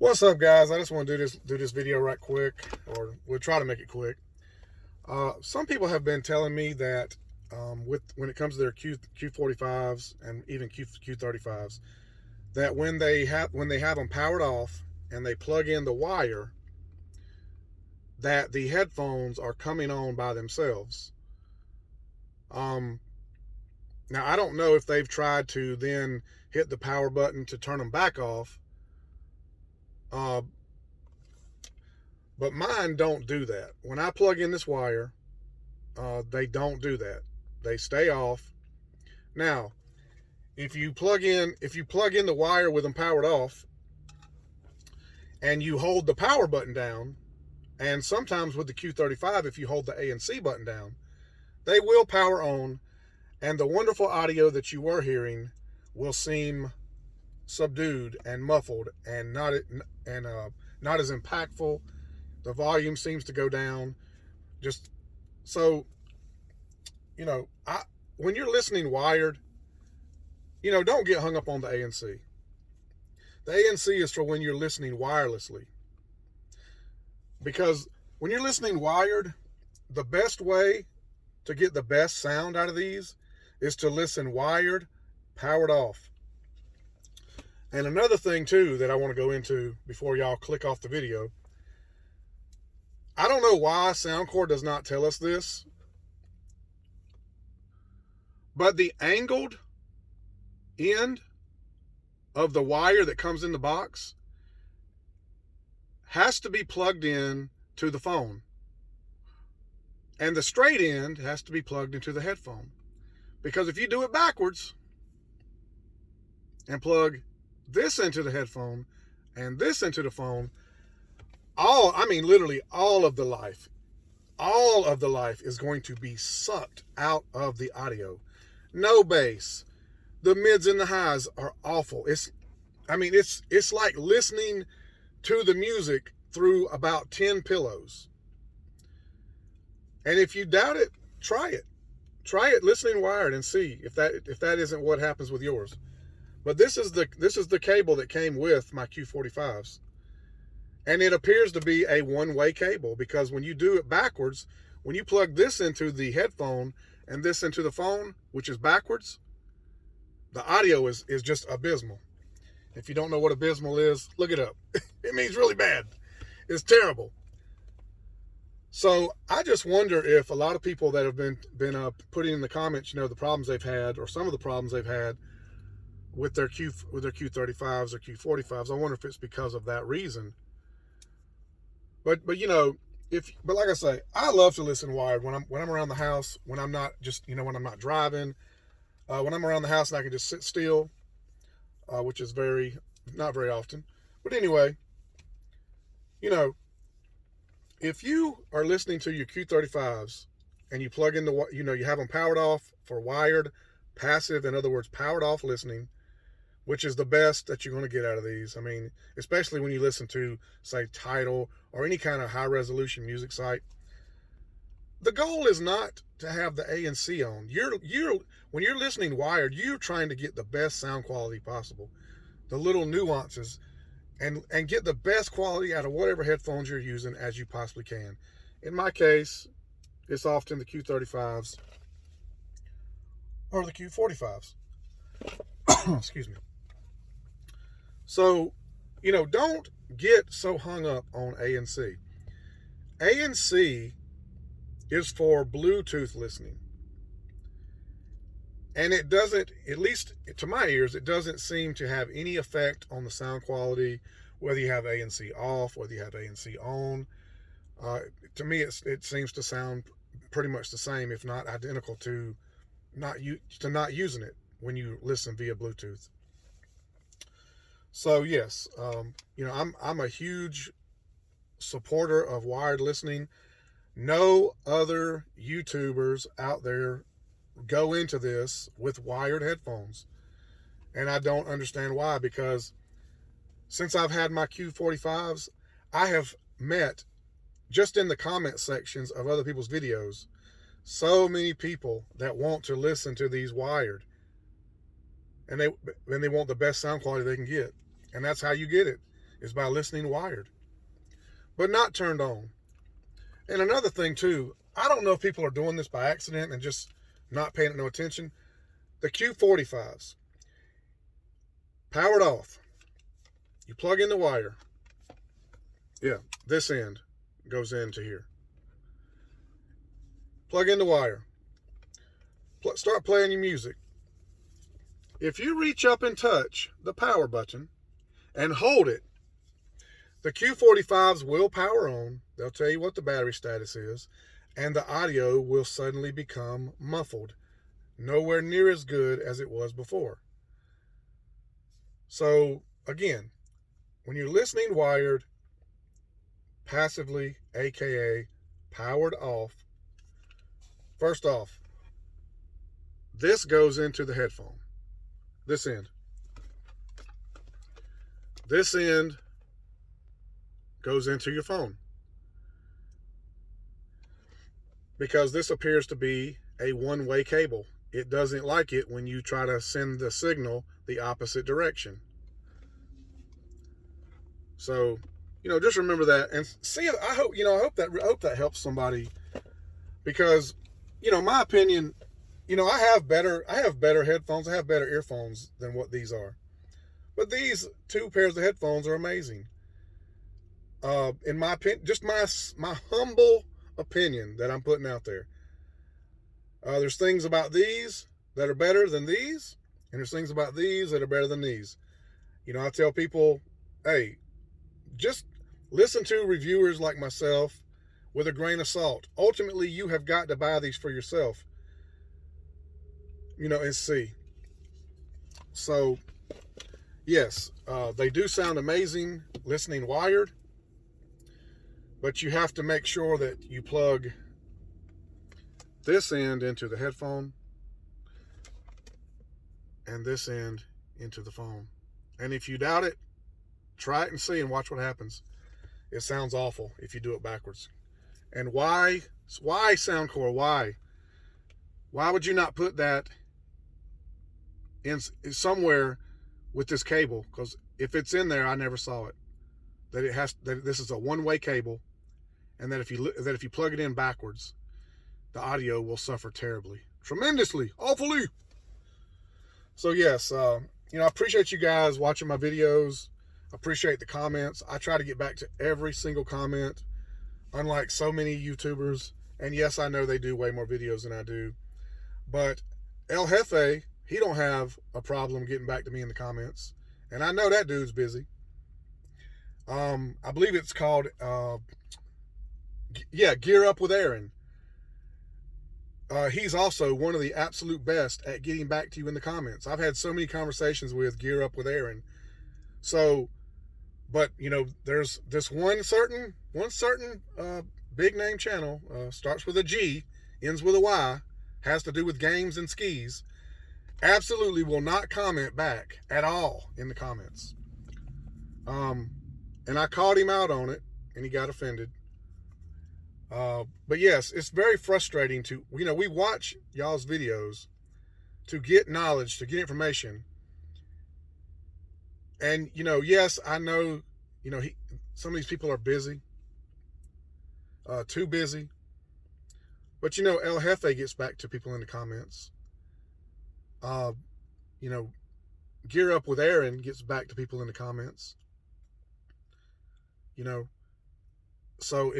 What's up, guys? I just want to do this video right quick, or we'll try to make it quick. Some people have been telling me that when it comes to their Q45s and even Q35s, that when they have them powered off and they plug in the wire, that the headphones are coming on by themselves. Now I don't know if they've tried to then hit the power button to turn them back off. But mine don't do that. When I plug in this wire, they don't do that. They stay off. Now, if you plug in the wire with them powered off, and you hold the power button down, and sometimes with the Q35, if you hold the A and C button down, they will power on, and the wonderful audio that you were hearing will seem subdued and muffled and not as impactful. The volume seems to go down. Just so, when you're listening wired, don't get hung up on the ANC. The ANC is for when you're listening wirelessly. Because when you're listening wired, the best way to get the best sound out of these is to listen wired, powered off. And another thing, too, that I want to go into before y'all click off the video, I don't know why SoundCore does not tell us this, but the angled end of the wire that comes in the box has to be plugged in to the phone. And the straight end has to be plugged into the headphone. Because if you do it backwards and plug this into the headphone and this into the phone, literally all of the life is going to be sucked out of the audio. No bass. The mids and the highs are awful. It's like listening to the music through about 10 pillows. And if you doubt it, try it. Try it listening wired and see if that isn't what happens with yours. But this is the cable that came with my Q45s. And it appears to be a one-way cable, because when you do it backwards, when you plug this into the headphone and this into the phone, which is backwards, the audio is just abysmal. If you don't know what abysmal is, look it up. It means really bad. It's terrible. So I just wonder if a lot of people that have been putting in the comments, the problems they've had, or some of the problems they've had with their Q35s or Q45s, I wonder if it's because of that reason. But like I say, I love to listen wired when I'm around the house, when I'm not when I'm not driving, when I'm around the house and I can just sit still, which is not very often. But anyway, if you are listening to your Q35s and you plug in you have them powered off for wired, passive, in other words, powered off listening, which is the best that you're going to get out of these. I mean, especially when you listen to, say, Tidal or any kind of high-resolution music site. The goal is not to have the A and C on. When you're listening wired, you're trying to get the best sound quality possible, the little nuances, and get the best quality out of whatever headphones you're using as you possibly can. In my case, it's often the Q35s or the Q45s. Excuse me. So, don't get so hung up on A and C. A and C is for Bluetooth listening. And it doesn't, at least to my ears, it doesn't seem to have any effect on the sound quality, whether you have A and C off, whether you have A and C on. To me, it seems to sound pretty much the same, if not identical to not using it when you listen via Bluetooth. So yes, I'm a huge supporter of wired listening. No other YouTubers out there go into this with wired headphones, and I don't understand why. Because since I've had my Q45s, I have met, just in the comment sections of other people's videos, so many people that want to listen to these wired, and they want the best sound quality they can get. And that's how you get it. is by listening wired, but not turned on. And another thing too, I don't know if people are doing this by accident and just not paying no attention. The Q45s, powered off. You plug in the wire. Yeah, this end goes into here. Plug in the wire. Start playing your music. If you reach up and touch the power button and hold it, the Q45s will power on. They'll tell you what the battery status is, and the audio will suddenly become muffled. Nowhere near as good as it was before. So, again, when you're listening wired, passively, aka powered off, first off, this goes into the headphone. This end. This end goes into your phone. Because this appears to be a one-way cable. It doesn't like it when you try to send the signal the opposite direction. So, just remember that, and see. I hope that helps somebody, because, my opinion, I have better headphones. I have better earphones than what these are, but these two pairs of headphones are amazing. In my opinion, just my humble opinion that I'm putting out there. There's things about these that are better than these, and there's things about these that are better than these. I tell people, hey, just listen to reviewers like myself with a grain of salt. Ultimately, you have got to buy these for yourself, and see. So, yes, they do sound amazing listening wired, but you have to make sure that you plug this end into the headphone and this end into the phone. And if you doubt it, try it and see and watch what happens. It sounds awful if you do it backwards. And why SoundCore? Why would you not put that in somewhere with this cable? Because if it's in there, I never saw it. That this is a one-way cable, and that if you plug it in backwards, the audio will suffer terribly, tremendously, awfully. So yes, I appreciate you guys watching my videos. I appreciate the comments. I try to get back to every single comment, unlike so many YouTubers. And yes, I know they do way more videos than I do, but El Jefe, he don't have a problem getting back to me in the comments, and I know that dude's busy. I believe it's called Gear Up with Aaron. He's also one of the absolute best at getting back to you in the comments. I've had so many conversations with Gear Up with Aaron. So, but there's this one certain big name channel, starts with a G, ends with a Y, has to do with games and skis. Absolutely will not comment back at all in the comments. And I called him out on it, and he got offended. But yes, it's very frustrating to, we watch y'all's videos to get knowledge, to get information. And, yes, I know, some of these people are busy, too busy. But, El Jefe gets back to people in the comments. Gear Up with Aaron gets back to people in the comments. So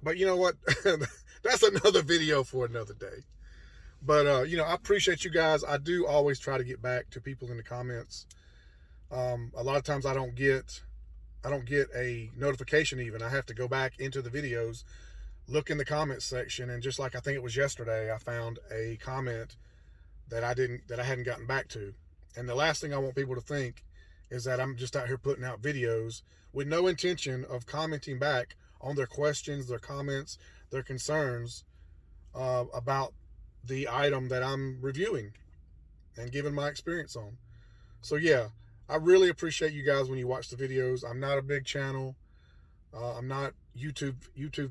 but you know what? That's another video for another day. But, I appreciate you guys. I do always try to get back to people in the comments. A lot of times I don't get a notification even. I have to go back into the videos, look in the comments section, and just like I think it was yesterday, I found a comment that I hadn't gotten back to. And the last thing I want people to think is that I'm just out here putting out videos with no intention of commenting back on their questions, their comments, their concerns about the item that I'm reviewing and giving my experience on. So yeah, I really appreciate you guys when you watch the videos. I'm not a big channel. I'm not YouTube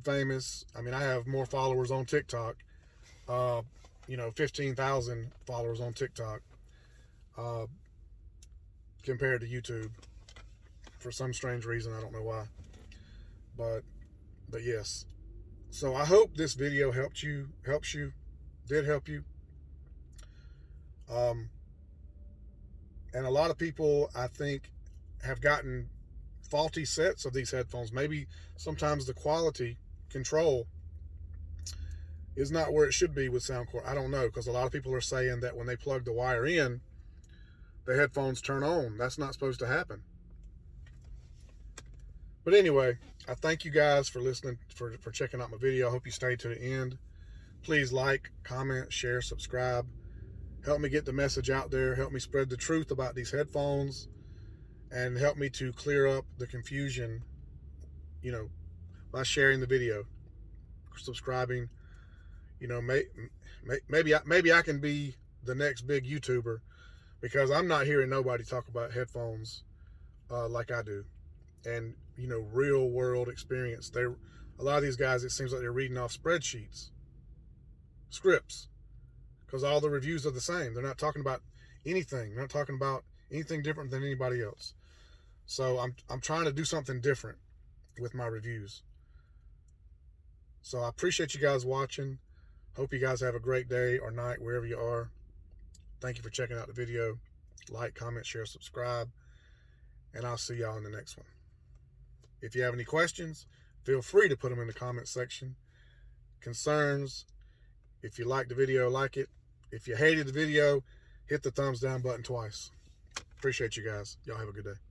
famous. I mean, I have more followers on TikTok. 15,000 followers on TikTok compared to YouTube. for some strange reason. I don't know why, but yes. So I hope this video helps you, did help you. And a lot of people, I think, have gotten faulty sets of these headphones. Maybe sometimes the quality control is not where it should be with SoundCore. I don't know, because a lot of people are saying that when they plug the wire in, the headphones turn on. That's not supposed to happen. But anyway, I thank you guys for listening, for checking out my video. I hope you stayed to the end. Please like, comment, share, subscribe. Help me get the message out there. Help me spread the truth about these headphones, and help me to clear up the confusion, by sharing the video, subscribing. Maybe I can be the next big YouTuber, because I'm not hearing nobody talk about headphones like I do, and real world experience. A lot of these guys, it seems like they're reading off spreadsheets, scripts, because all the reviews are the same. They're not talking about anything. They're not talking about anything different than anybody else. So I'm trying to do something different with my reviews. So I appreciate you guys watching. Hope you guys have a great day or night wherever you are. Thank you for checking out the video. Like, comment, share, subscribe, and I'll see y'all in the next one. If you have any questions, feel free to put them in the comment section. Concerns, if you liked the video, like it. If you hated the video, hit the thumbs down button twice. Appreciate you guys. Y'all have a good day.